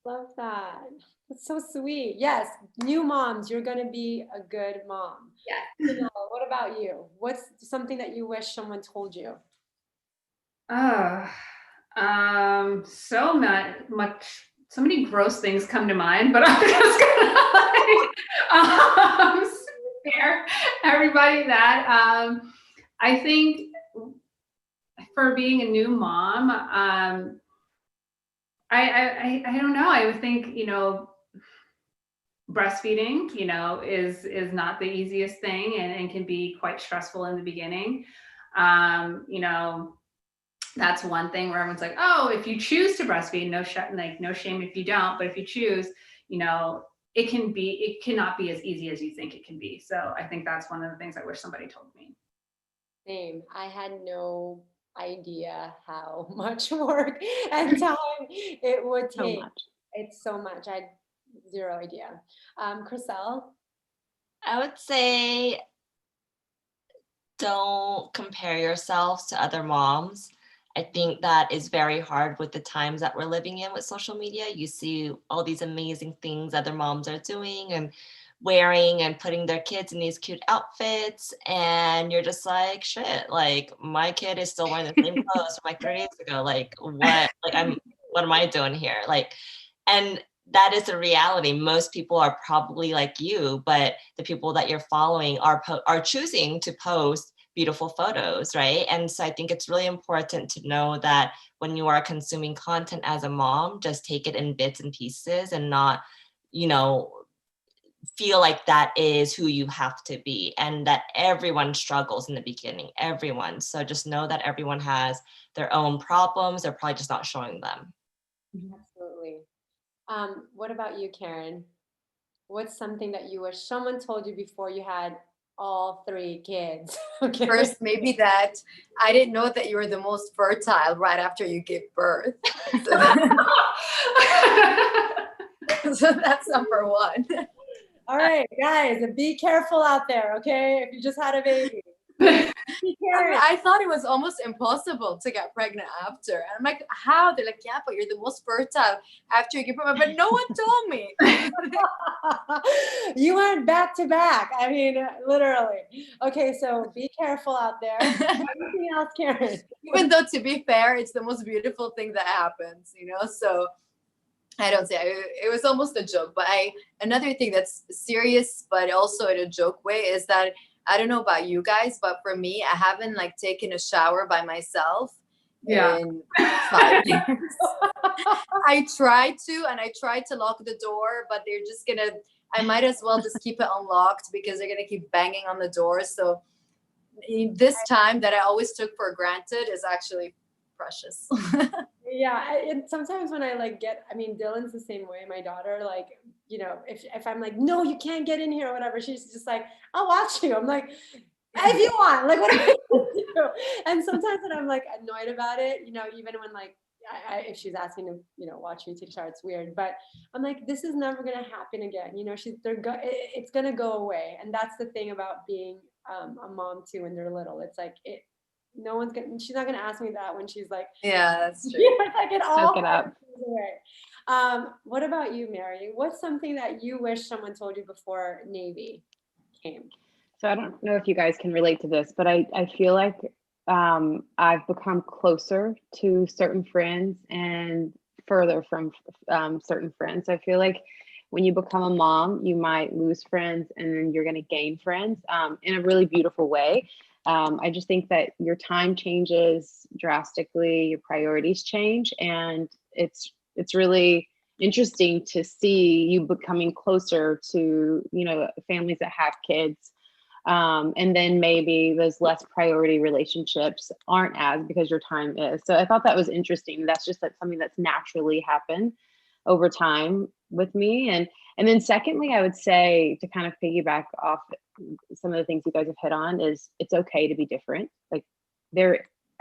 [SPEAKER 1] Love that. That's so sweet. Yes, new moms, you're going to be a good mom.
[SPEAKER 4] Yeah.
[SPEAKER 1] What about you? What's something that you wish someone told you?
[SPEAKER 6] So much. So many gross things come to mind, but I'm just gonna scare everybody that. I think for being a new mom, I don't know. I would think, breastfeeding, is not the easiest thing and can be quite stressful in the beginning. You know, that's one thing where everyone's like, oh, if you choose to breastfeed, no shame if you don't, but if you choose, it cannot be as easy as you think it can be. So I think that's one of the things I wish somebody told me.
[SPEAKER 1] Same. I had no idea how much work and time it would
[SPEAKER 5] So
[SPEAKER 1] take.
[SPEAKER 5] much.
[SPEAKER 1] It's so much. I had zero idea. Chriselle?
[SPEAKER 2] I would say don't compare yourselves to other moms. I think that is very hard with the times that we're living in with social media. You see all these amazing things other moms are doing and wearing and putting their kids in these cute outfits. And you're just like, shit, like my kid is still wearing the same clothes from like 3 days ago. Like what am I doing here? Like, and that is the reality. Most people are probably like you, but the people that you're following are choosing to post beautiful photos, right? And so I think it's really important to know that when you are consuming content as a mom, just take it in bits and pieces and not, feel like that is who you have to be, and that everyone struggles in the beginning, everyone. So just know that everyone has their own problems. They're probably just not showing them.
[SPEAKER 1] Absolutely. What about you, Karen? What's something that you wish someone told you before you had all 3 kids? Okay.
[SPEAKER 3] First, maybe that I didn't know that you were the most fertile right after you give birth. So that's number one.
[SPEAKER 1] All right, guys, be careful out there, okay? If you just had a baby.
[SPEAKER 3] I thought it was almost impossible to get pregnant after. And I'm like, how? They're like, yeah, but you're the most fertile after you give birth. But no one told me.
[SPEAKER 1] You went back to back. I mean, literally. Okay, so be careful out there. Anything else, Karen?
[SPEAKER 3] Even though, to be fair, it's the most beautiful thing that happens, So I don't say it was almost a joke. But another thing that's serious, but also in a joke way, is that I don't know about you guys, but for me, I haven't taken a shower by myself in 5 years. I tried to, and I tried to lock the door, but they're just I might as well just keep it unlocked because they're gonna keep banging on the door. So this time that I always took for granted is actually precious.
[SPEAKER 1] Yeah, and sometimes when I Dylan's the same way. My daughter, if I'm like, no, you can't get in here or whatever, she's just like, I'll watch you. I'm like, if you want, what am I gonna do? And sometimes when I'm annoyed about it, even when if she's asking to, watch me take a shower, it's weird. But I'm like, this is never gonna happen again. It's gonna go away. And that's the thing about being a mom too when they're little. It's she's not gonna ask me that when she's like,
[SPEAKER 3] yeah, that's true.
[SPEAKER 1] It all
[SPEAKER 5] Soak it up.
[SPEAKER 1] away. What about you, Mary? What's something that you wish someone told you before Navy came?
[SPEAKER 5] So I don't know if you guys can relate to this, but I feel like I've become closer to certain friends and further from certain friends. I feel like when you become a mom, you might lose friends and then you're going to gain friends in a really beautiful way. I just think that your time changes drastically, your priorities change, and it's really interesting to see you becoming closer to, families that have kids. And then maybe those less priority relationships aren't as, because your time is. So I thought that was interesting. That's just something that's naturally happened over time with me. And then secondly, I would say, to kind of piggyback off some of the things you guys have hit on, is it's okay to be different.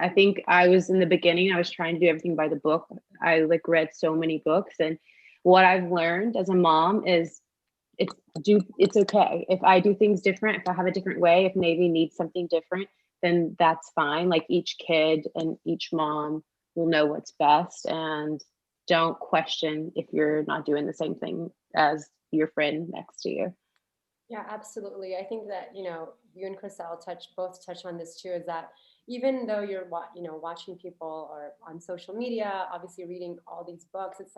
[SPEAKER 5] I think I was in the beginning, I was trying to do everything by the book. I read so many books, and what I've learned as a mom is it's okay if I do things different, if I have a different way, if Navy needs something different, then that's fine. Each kid and each mom will know what's best, and don't question if you're not doing the same thing as your friend next to you.
[SPEAKER 1] Yeah, absolutely. I think that, you and Chriselle both touch on this too, is that even though you're, watching people or on social media, obviously reading all these books, it's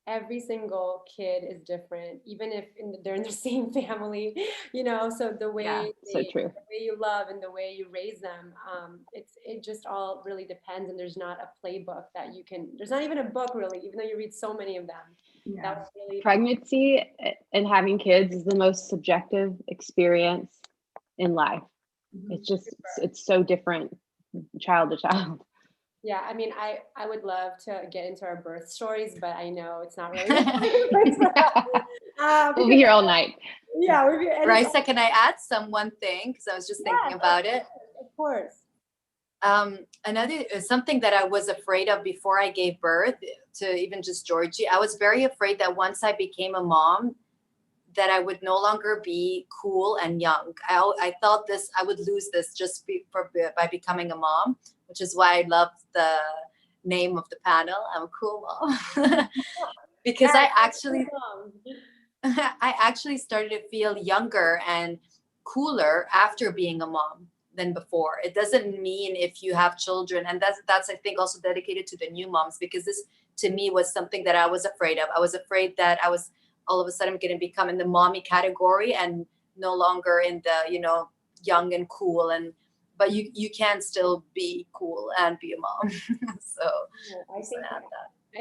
[SPEAKER 1] every single kid is different, even if they're in the same family, you know, so the way
[SPEAKER 5] So true.
[SPEAKER 1] the way you love and the way you raise them, it just all really depends. And there's not a playbook that you can, there's not even a book really, even though you read so many of them.
[SPEAKER 6] Yeah.
[SPEAKER 1] That was really
[SPEAKER 5] Pregnancy and having kids is the most subjective experience in life. It's just, it's so different child to child.
[SPEAKER 1] Yeah, I mean, I would love to get into our birth stories, but I know it's not really.
[SPEAKER 5] We'll be here all night.
[SPEAKER 1] Yeah,
[SPEAKER 3] Raissa, can I add one thing? Because I was just thinking about it.
[SPEAKER 1] Of course.
[SPEAKER 3] Another something that I was afraid of before I gave birth to even just Georgie, I was very afraid that once I became a mom, that I would no longer be cool and young. I thought I would lose this just by becoming a mom, which is why I love the name of the panel. I'm a cool mom. Because I actually started to feel younger and cooler after being a mom than before. It doesn't mean if you have children, and that's I think also dedicated to the new moms, because this to me was something that I was afraid of. I was afraid that I was all of a sudden going to become in the mommy category and no longer in the, you know, young and cool, but you can still be cool and be a mom. So
[SPEAKER 1] I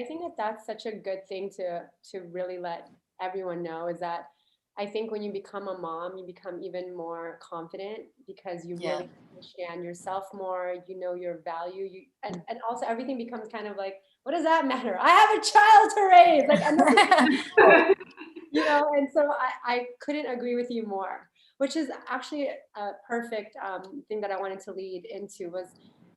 [SPEAKER 1] think that that's such a good thing to really let everyone know, is that I think when you become a mom, you become even more confident because you really understand yourself more, you know your value, and also everything becomes kind of like, what does that matter? I have a child to raise, like, you know, and so I couldn't agree with you more, which is actually a perfect thing that I wanted to lead into was,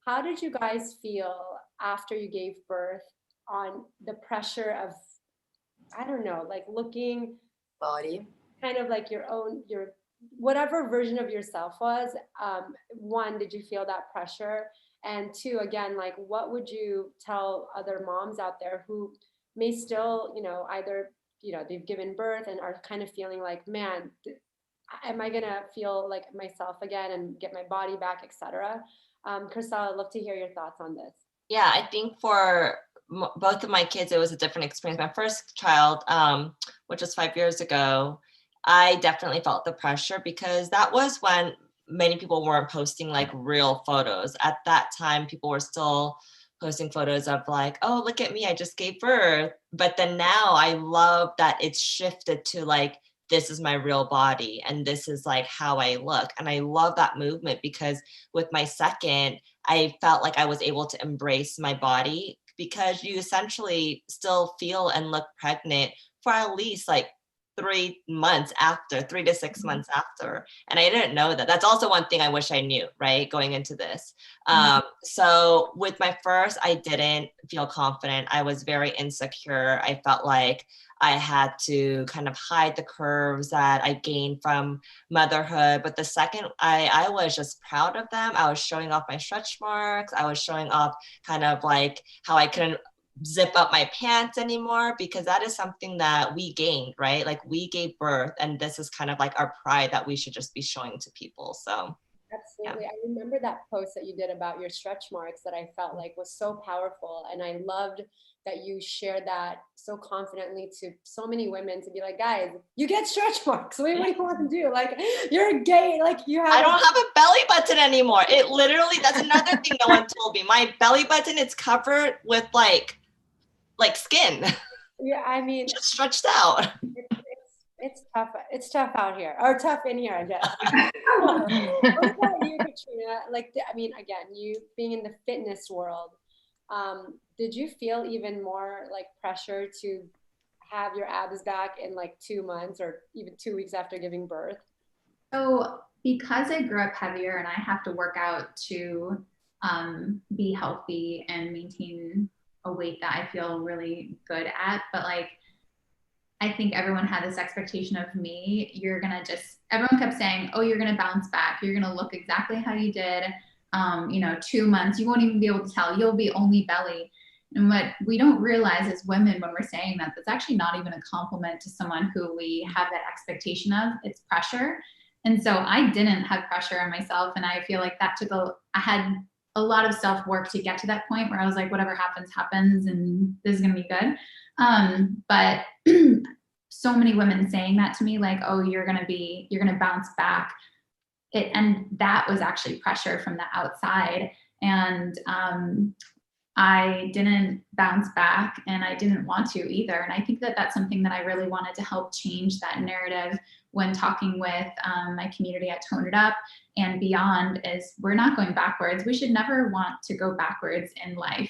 [SPEAKER 1] how did you guys feel after you gave birth on the pressure of, I don't know, like looking
[SPEAKER 3] body,
[SPEAKER 1] kind of like your whatever version of yourself was. One, did you feel that pressure? And two, again, like what would you tell other moms out there who may still, you know, either, you know, they've given birth and are kind of feeling like, man, am I gonna feel like myself again and get my body back, etc. Crystal, I'd love to hear your thoughts on this.
[SPEAKER 2] Yeah, I think for both of my kids, it was a different experience. My first child, which was 5 years ago, I definitely felt the pressure because that was when many people weren't posting like real photos. At that time, people were still posting photos of like, oh, look at me, I just gave birth. But then now I love that it's shifted to like, this is my real body and this is like how I look. And I love that movement because with my second, I felt like I was able to embrace my body, because you essentially still feel and look pregnant for at least like 3 months after, 3 to 6 months after. And I didn't know that. That's also one thing I wish I knew, right? Going into this. So with my first, I didn't feel confident. I was very insecure. I felt like I had to kind of hide the curves that I gained from motherhood. But the second, I was just proud of them. I was showing off my stretch marks. I was showing off kind of like how I couldn't zip up my pants anymore, because that is something that we gained, right? Like we gave birth, and this is kind of like our pride that we should just be showing to people. So
[SPEAKER 1] absolutely. I remember that post that you did about your stretch marks that I felt like was so powerful. And I loved that you shared that so confidently to so many women, to be like, guys, you get stretch marks. What do you want to do? Like, you're gay. Like you have.
[SPEAKER 2] I don't have a belly button anymore. It literally, that's another thing no one told me. My belly button is covered with like skin.
[SPEAKER 1] Yeah, I mean,
[SPEAKER 2] just stretched out.
[SPEAKER 1] It's tough. It's tough out here, or tough in here, I guess. What about you, Katrina? Like, I mean, again, you being in the fitness world, did you feel even more like pressure to have your abs back in like 2 months or even 2 weeks after giving birth?
[SPEAKER 4] So because I grew up heavier and I have to work out to be healthy and maintain a weight that I feel really good at, but like I think everyone had this expectation of me. Everyone kept saying, oh, you're going to bounce back. You're going to look exactly how you did, 2 months. You won't even be able to tell. You'll be only belly. And what we don't realize as women when we're saying that, that's actually not even a compliment to someone who we have that expectation of. It's pressure. And so I didn't have pressure on myself. And I feel like that I had a lot of self-work to get to that point where I was like, whatever happens, happens, and this is going to be good. But so many women saying that to me, like, oh, you're going to bounce back. And that was actually pressure from the outside. And I didn't bounce back, and I didn't want to either. And I think that that's something that I really wanted to help change that narrative when talking with my community at Tone It Up and beyond, is we're not going backwards. We should never want to go backwards in life.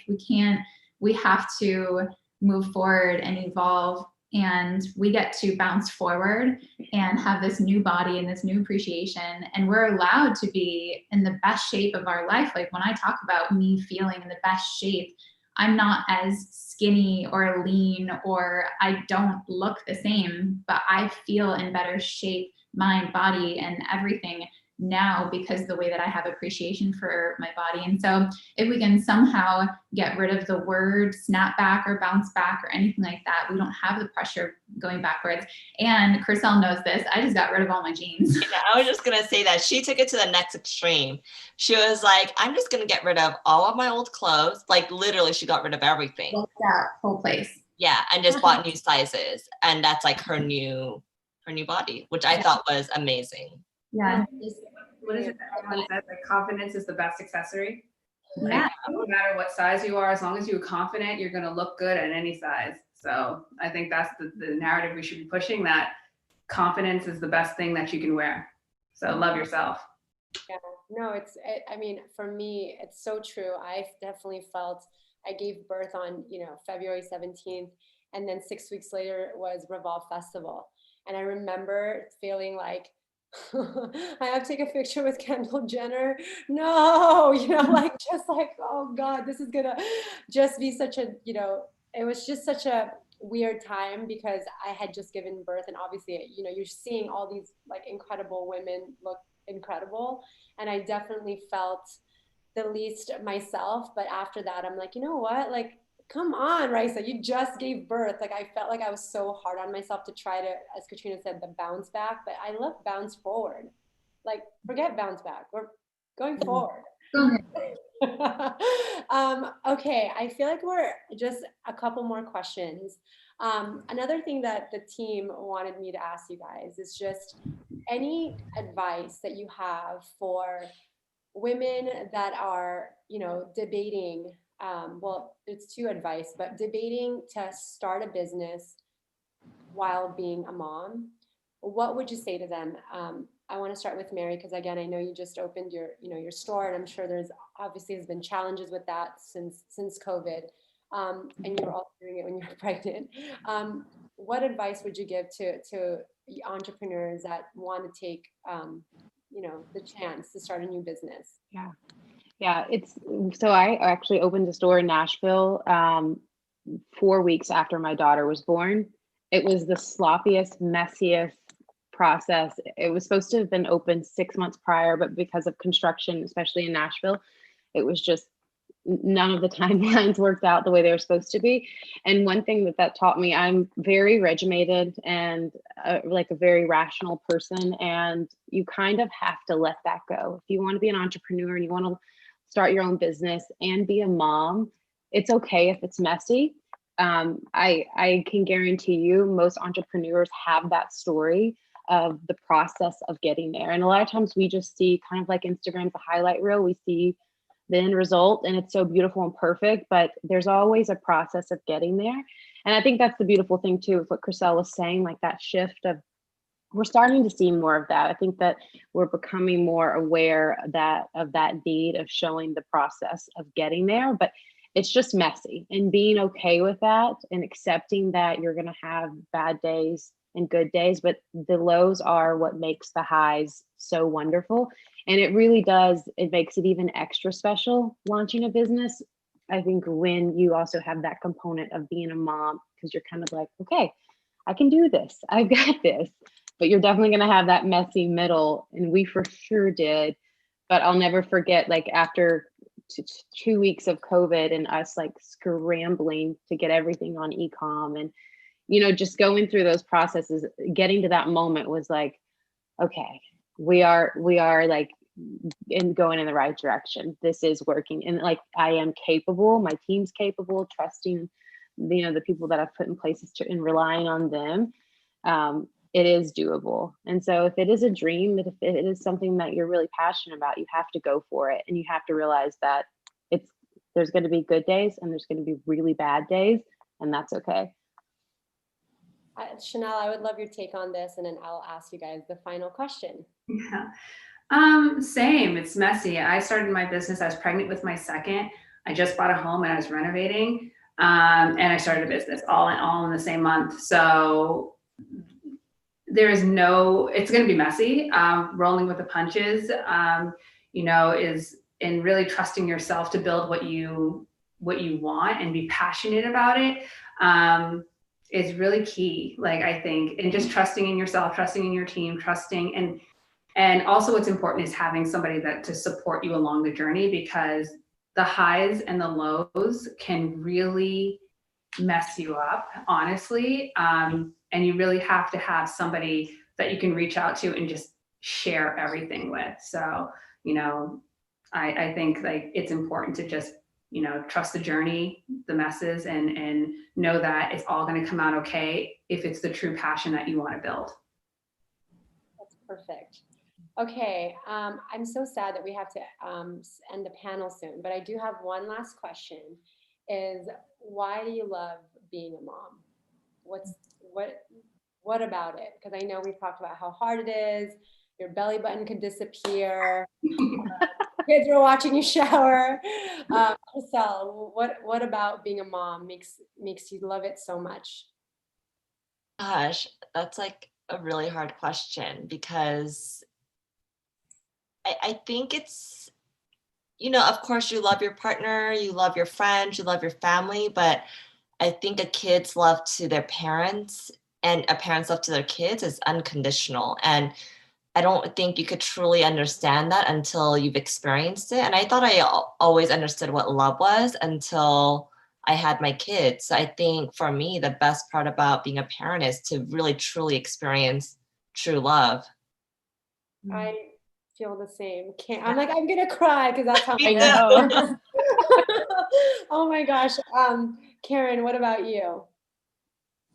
[SPEAKER 4] We have to move forward and evolve, and we get to bounce forward and have this new body and this new appreciation. And we're allowed to be in the best shape of our life. Like when I talk about me feeling in the best shape, I'm not as skinny or lean, or I don't look the same, but I feel in better shape, mind, body, and everything now because the way that I have appreciation for my body. And so if we can somehow get rid of the word snap back or bounce back or anything like that, we don't have the pressure going backwards. And Chriselle knows this. I just got rid of all my jeans.
[SPEAKER 2] Yeah, I was just going to say that she took it to the next extreme. She was like, I'm just going to get rid of all of my old clothes. Like literally she got rid of everything.
[SPEAKER 4] That whole place.
[SPEAKER 2] Yeah. And just bought new sizes. And that's like her new body, which I thought was amazing.
[SPEAKER 4] Yeah.
[SPEAKER 6] What is it that everyone says? Like confidence is the best accessory.
[SPEAKER 4] Yeah.
[SPEAKER 6] Like, no matter what size you are, as long as you're confident, you're going to look good at any size. So I think that's the narrative we should be pushing, that confidence is the best thing that you can wear. So love yourself.
[SPEAKER 1] Yeah, no, I mean, for me, it's so true. I definitely felt, I gave birth on, February 17th, and then 6 weeks later was Revolve Festival. And I remember feeling like, I have to take a picture with Kendall Jenner. No, just like, oh God, this is gonna just be such a, it was just such a weird time because I had just given birth, and obviously, you're seeing all these like incredible women look incredible. And I definitely felt the least myself. But after that, I'm like, you know what? Like, come on, Raissa, you just gave birth. Like, I felt like I was so hard on myself to try to, as Katrina said, the bounce back, but I love bounce forward. Like, forget bounce back. We're going forward. Okay, I feel like we're just a couple more questions. Another thing that the team wanted me to ask you guys is just any advice that you have for women that are, debating, well, it's two advice, but debating to start a business while being a mom. What would you say to them? I want to start with Mary, because again, I know you just opened your store, and I'm sure there's obviously has been challenges with that since COVID, and you were also doing it when you were pregnant. What advice would you give to entrepreneurs that want to take, the chance to start a new business?
[SPEAKER 5] Yeah. So I actually opened a store in Nashville 4 weeks after my daughter was born. It was the sloppiest, messiest process. It was supposed to have been open 6 months prior, but because of construction, especially in Nashville, it was just none of the timelines worked out the way they were supposed to be. And one thing that taught me, I'm very regimented and like a very rational person, and you kind of have to let that go. If you want to be an entrepreneur and you want to start your own business and be a mom, it's okay if it's messy. I can guarantee you most entrepreneurs have that story of the process of getting there. And a lot of times we just see kind of like Instagram's a highlight reel. We see the end result and it's so beautiful and perfect, but there's always a process of getting there. And I think that's the beautiful thing too, with what Chriselle was saying, like that shift of, we're starting to see more of that. I think that we're becoming more aware of that need of showing the process of getting there, but it's just messy, and being okay with that and accepting that you're going to have bad days and good days, but the lows are what makes the highs so wonderful. And it really does, it makes it even extra special launching a business. I think when you also have that component of being a mom, because you're kind of like, okay, I can do this, I've got this, but you're definitely going to have that messy middle. And we for sure did. But I'll never forget, like after 2 weeks of COVID and us like scrambling to get everything on e-com and, just going through those processes, getting to that moment was like, okay, we are like and going in the right direction. This is working. And like, I am capable, my team's capable, trusting, the people that I've put in places and relying on them. It is doable. And so if it is a dream, that if it is something that you're really passionate about, you have to go for it. And you have to realize that there's going to be good days and there's going to be really bad days, and that's okay.
[SPEAKER 1] Shennel, I would love your take on this, and then I'll ask you guys the final question.
[SPEAKER 6] Yeah. Same. It's messy. I started my business. I was pregnant with my second. I just bought a home and I was renovating. And I started a business all in the same month. So it's going to be messy. Rolling with the punches, is in really trusting yourself to build what you want and be passionate about it. Is really key. Like, I think, and just trusting in yourself, trusting in your team, and also what's important is having somebody to support you along the journey, because the highs and the lows can really mess you up, honestly. And you really have to have somebody that you can reach out to and just share everything with. So, I think like it's important to just, trust the journey, the messes, and know that it's all going to come out okay if it's the true passion that you want to build.
[SPEAKER 1] That's perfect. Okay, I'm so sad that we have to end the panel soon, but I do have one last question. Is why do you love being a mom? What about it? Because I know we've talked about how hard it is. Your belly button could disappear. Kids are watching you shower. Marcel, what about being a mom makes you love it so much?
[SPEAKER 2] Gosh, that's like a really hard question, because I think it's, of course you love your partner, you love your friends, you love your family, but I think a kid's love to their parents and a parent's love to their kids is unconditional. And I don't think you could truly understand that until you've experienced it. And I thought I always understood what love was until I had my kids. So I think for me, the best part about being a parent is to really truly experience true love.
[SPEAKER 1] I feel the same. I'm gonna cry because that's how
[SPEAKER 5] I know.
[SPEAKER 1] Oh my gosh. Karen, what about you?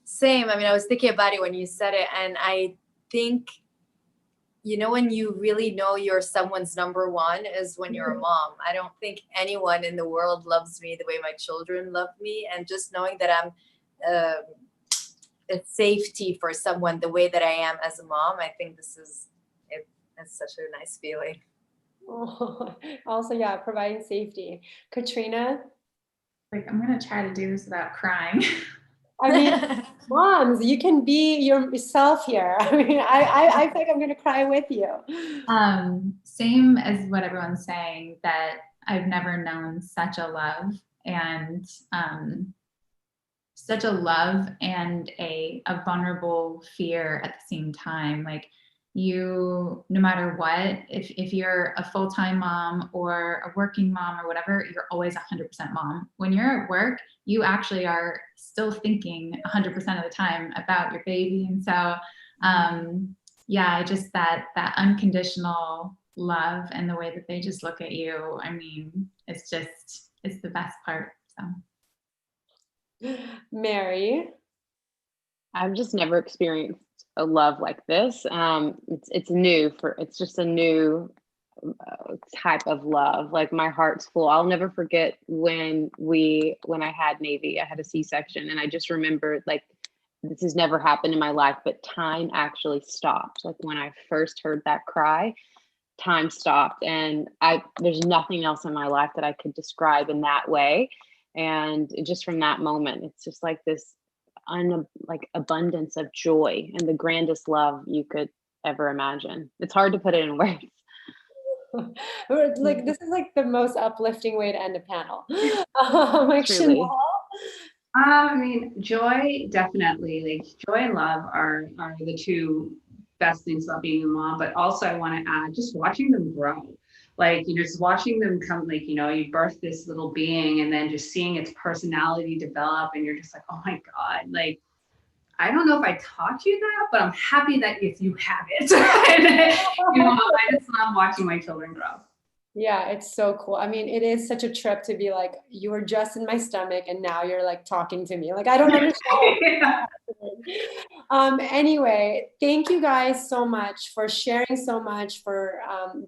[SPEAKER 3] Same. I mean, I was thinking about it when you said it, and I think, when you really know you're someone's number one is when you're a mom. I don't think anyone in the world loves me the way my children love me. And just knowing that I'm a safety for someone the way that I am as a mom, I think this is it. It's such a nice feeling.
[SPEAKER 1] Oh, also, yeah, providing safety. Katrina?
[SPEAKER 4] I'm going to try to do this without crying.
[SPEAKER 1] I mean, moms, you can be yourself here. I mean, I think I'm going to cry with you.
[SPEAKER 4] Same as what everyone's saying, that I've never known such a love and a vulnerable fear at the same time. Like, no matter what, if you're a full-time mom or a working mom or whatever, you're always 100% mom. When you're at work, you actually are still thinking 100% of the time about your baby. And so, just that unconditional love and the way that they just look at you, I mean, it's the best part. So,
[SPEAKER 1] Mary?
[SPEAKER 5] I've just never experienced a love like this. It's new it's just a new type of love. Like, my heart's full. I'll never forget when I had Navy. I had a C-section, and I just remember, like, this has never happened in my life, but time actually stopped. Like, when I first heard that cry, time stopped, and there's nothing else in my life that I could describe in that way. And just from that moment, it's just like this abundance of joy and the grandest love you could ever imagine. It's hard to put it in words.
[SPEAKER 1] Like, this is like the most uplifting way to end a panel.
[SPEAKER 5] Truly.
[SPEAKER 6] I mean, joy, definitely. Like, joy and love are the two best things about being a mom. But also, I want to add, just watching them grow. Like, just watching them come, like, you birth this little being and then just seeing its personality develop, and you're just like, oh my God, like, I don't know if I taught you that, but I'm happy that if you have it. You know, I just love watching my children grow.
[SPEAKER 1] Yeah, it's so cool. I mean, it is such a trip to be like, you were just in my stomach and now you're like talking to me. Like, I don't understand.
[SPEAKER 6] Yeah.
[SPEAKER 1] Anyway, thank you guys so much for sharing so much, for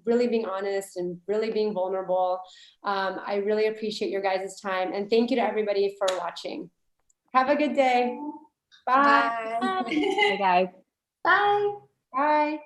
[SPEAKER 1] really being honest and really being vulnerable. I really appreciate your guys' time. And thank you to everybody for watching. Have a good day. Bye.
[SPEAKER 3] Bye.
[SPEAKER 5] Hey guys.
[SPEAKER 4] Bye.
[SPEAKER 1] Bye.